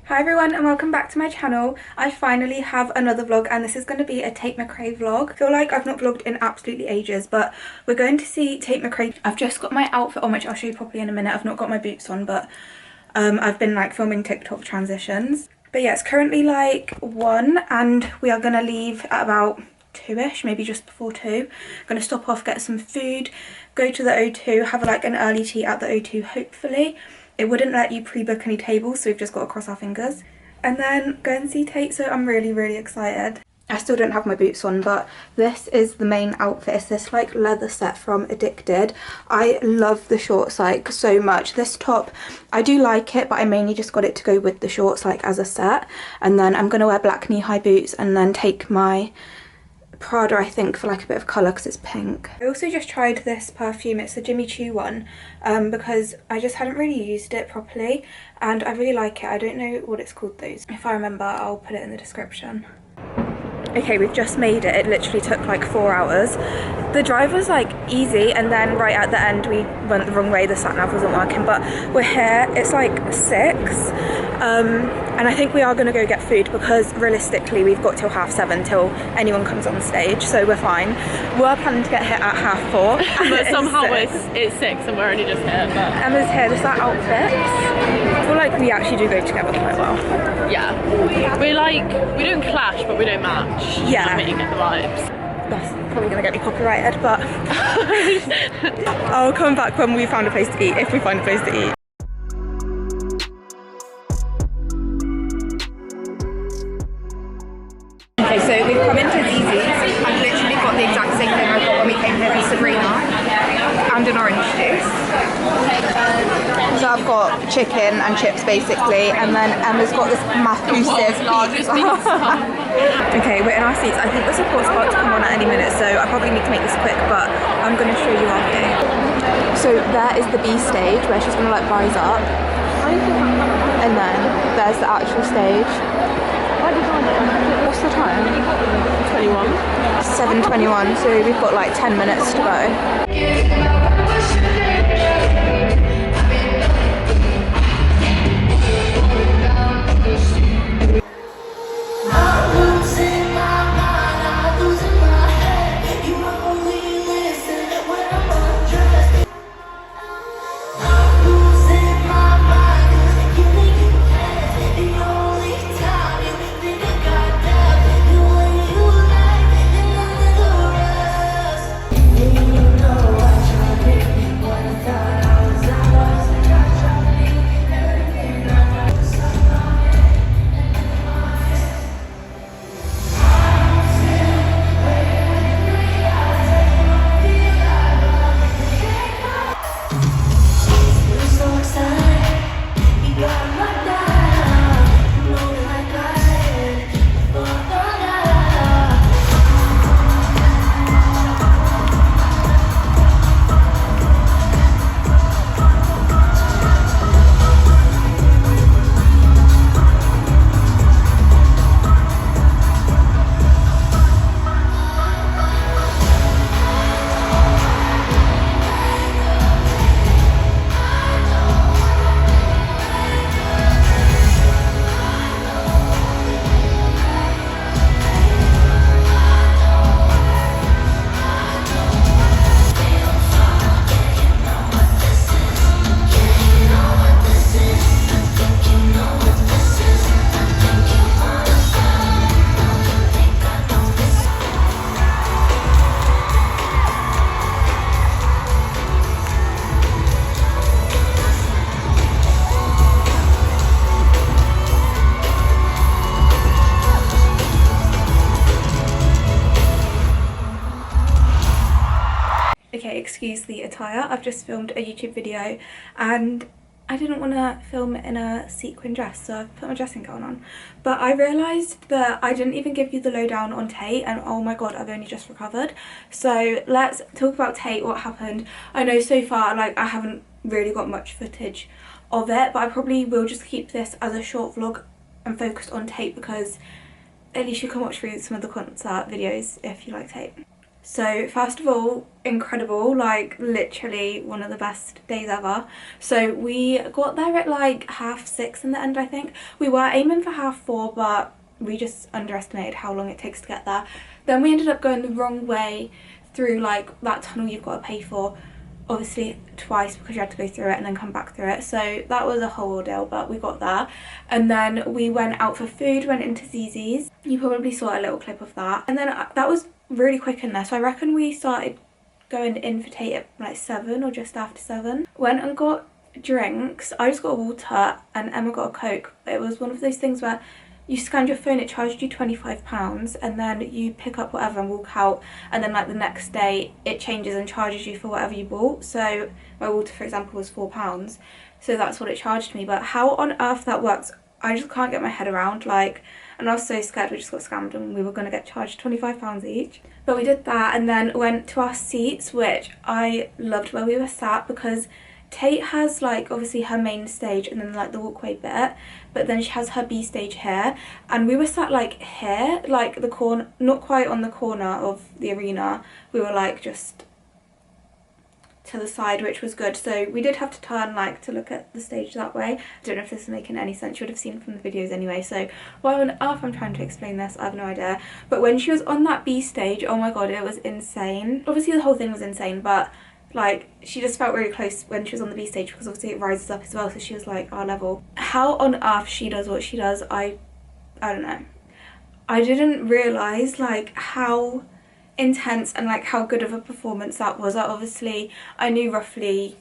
Hi everyone and welcome back to my channel. I finally have another vlog and this is going to be a TATE MCRAE vlog. I feel like I've not vlogged in absolutely ages, but we're going to see TATE MCRAE. I've just got my outfit on, which I'll show you properly in a minute. I've not got my boots on, but I've been like filming TikTok transitions. But yeah, it's currently like 1 and we are going to leave at about 2ish, maybe just before 2. I'm going to stop off, get some food, go to the O2, have like an early tea at the O2 hopefully. It wouldn't let you pre-book any tables, so we've just got to cross our fingers. And then go and see Tate, so I'm really excited. I still don't have my boots on, but this is the main outfit. It's this like leather set from Addicted. I love the shorts like so much. This top, I do like it, but I mainly just got it to go with the shorts like as a set. And then I'm going to wear black knee-high boots and then take my Prada, I think, for like a bit of colour because it's pink. I also just tried this perfume. It's the Jimmy Choo one because I just hadn't really used it properly and I really like it. I don't know what it's called though. If I remember, I'll put it in the description. Okay, we've just made it. It literally took like 4 hours. The drive was like easy and then right at the end we went the wrong way. The sat nav wasn't working, but we're here. It's like 6 and I think we are going to go get food because realistically we've got till 7:30 till anyone comes on stage, so we're fine. We're planning to get here at 4:30 but somehow it's 6 and we're only just here. But Emma's here. This is our outfits. I feel like we actually do go together quite well. Yeah, we don't clash but we don't match. Yeah, I mean, you get the vibes. That's probably gonna get me copyrighted, but I'll come back when we found a place to eat, if we find a place to eat. Okay, so we've come into Easy's. I've literally got the exact same thing I got when we came here with Sabrina, and an orange juice. So I've got chicken and chips basically, and then Emma's got this massive pizza. Okay, we're in our seats. I think the support's about to come on at any minute, so I probably need to make this quick, but I'm going to show you after. So there is the B stage where she's going to like rise up, and then there's the actual stage. What's the time? 21. 7:21, so we've got like 10 minutes to go. Okay, excuse the attire. I've just filmed a YouTube video and I didn't want to film it in a sequin dress, so I've put my dressing gown on. But I realised that I didn't even give you the lowdown on Tate, and oh my god, I've only just recovered. So let's talk about Tate, what happened. I know so far, like, I haven't really got much footage of it, but I probably will just keep this as a short vlog and focus on Tate because at least you can watch through some of the concert videos if you like Tate. So first of all, incredible, like literally one of the best days ever. So we got there at like 6:30 in the end, I think. We were aiming for 4:30, but we just underestimated how long it takes to get there. Then we ended up going the wrong way through like that tunnel you've got to pay for, obviously twice, because you had to go through it and then come back through it. So that was a whole ordeal, but we got there. And then we went out for food, went into Zzz's. You probably saw a little clip of that. And then that was really quick in there. So I reckon we started going in for TATE at like 7 or just after 7. Went and got drinks. I just got a water and Emma got a Coke. It was one of those things where you scanned your phone, it charged you £25, and then you pick up whatever and walk out, and then like the next day it changes and charges you for whatever you bought. So my water, for example, was £4, so that's what it charged me. But how on earth that works, I just can't get my head around. Like, and I was so scared we just got scammed and we were going to get charged £25 each. But we did that and then went to our seats, which I loved where we were sat, because TATE has like obviously her main stage and then like the walkway bit, but then she has her B stage here, and we were sat like here, like the corner, not quite on the corner of the arena. We were like just to the side, which was good. So we did have to turn like to look at the stage that way. I don't know if this is making any sense. You would have seen from the videos anyway, so why on earth I'm trying to explain this, I have no idea. But when she was on that B stage, oh my god, it was insane. Obviously the whole thing was insane, but like she just felt really close when she was on the B stage, because obviously it rises up as well, so she was like our level. How on earth she does what she does, I don't know. I didn't realise like how intense and like how good of a performance that was. Like, obviously I knew roughly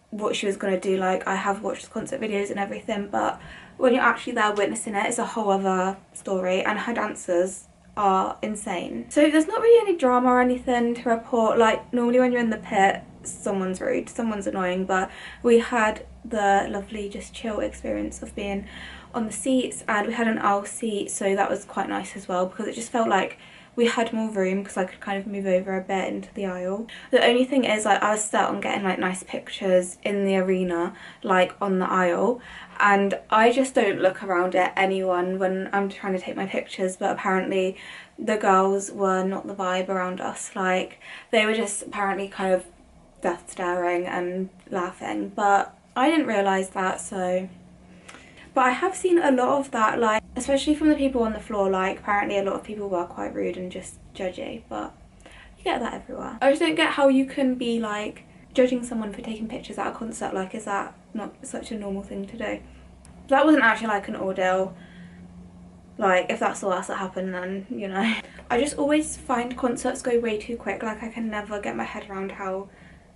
what she was going to do, like I have watched the concert videos and everything, but when you're actually there witnessing it, it's a whole other story, and her dancers are insane. So there's not really any drama or anything to report. Like normally when you're in the pit, someone's rude, someone's annoying, but we had the lovely just chill experience of being on the seats, and we had an aisle seat, so that was quite nice as well, because it just felt like we had more room, because I could kind of move over a bit into the aisle. The only thing is, like, I was set on getting like nice pictures in the arena, like on the aisle, and I just don't look around at anyone when I'm trying to take my pictures, but apparently the girls were not the vibe around us. Like they were just apparently kind of death staring and laughing, but I didn't realise that. So but I have seen a lot of that, like especially from the people on the floor. Like apparently a lot of people were quite rude and just judgy, but you get that everywhere. I just don't get how you can be like judging someone for taking pictures at a concert. Like, is that not such a normal thing to do? That wasn't actually like an ordeal. Like if that's the worst that happened, then you know. I just always find concerts go way too quick. Like I can never get my head around how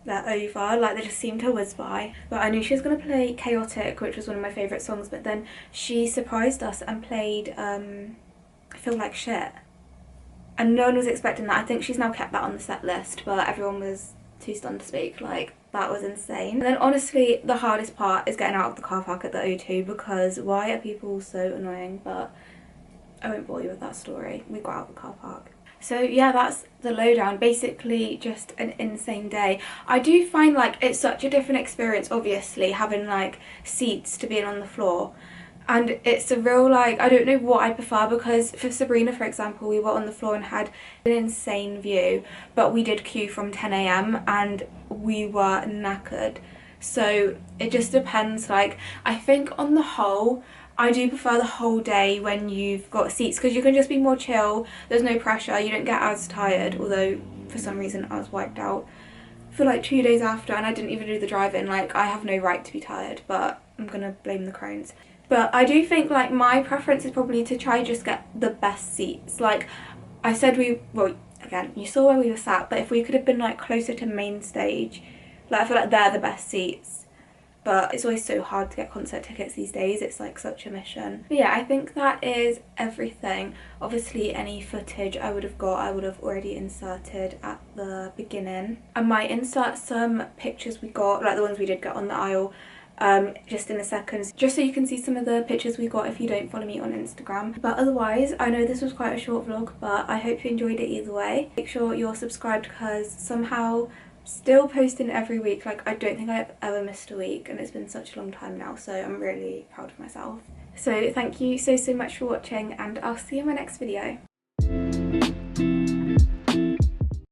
they're over. Like they just seem to whiz by. But I knew she was going to play Chaotic, which was one of my favourite songs, but then she surprised us and played I Feel Like Shit, and no one was expecting that. I think she's now kept that on the set list, but everyone was too stunned to speak. Like that was insane. And then honestly the hardest part is getting out of the car park at the O2, because why are people so annoying? But I won't bore you with that story. We got out of the car park. So yeah, that's the lowdown. Basically just an insane day. I do find like it's such a different experience, obviously, having like seats to being on the floor. And it's a real like, I don't know what I prefer, because for Sabrina, for example, we were on the floor and had an insane view, but we did queue from 10 AM and we were knackered. So it just depends. Like I think on the whole, I do prefer the whole day when you've got seats, because you can just be more chill, there's no pressure, you don't get as tired. Although for some reason I was wiped out for like 2 days after, and I didn't even do the drive-in. Like I have no right to be tired, but I'm gonna blame the Crohn's. But I do think like my preference is probably to try just get the best seats. Like I said, well again, you saw where we were sat, but if we could have been like closer to main stage, like I feel like they're the best seats. But it's always so hard to get concert tickets these days, it's like such a mission. But yeah, I think that is everything. Obviously any footage I would have already inserted at the beginning. I might insert some pictures we got, like the ones we did get on the aisle, just in a second, just so you can see some of the pictures we got if you don't follow me on Instagram. But otherwise, I know this was quite a short vlog, but I hope you enjoyed it either way. Make sure you're subscribed, because somehow still posting every week. Like I don't think I've ever missed a week, and it's been such a long time now, so I'm really proud of myself. So thank you so much for watching, and I'll see you in my next video.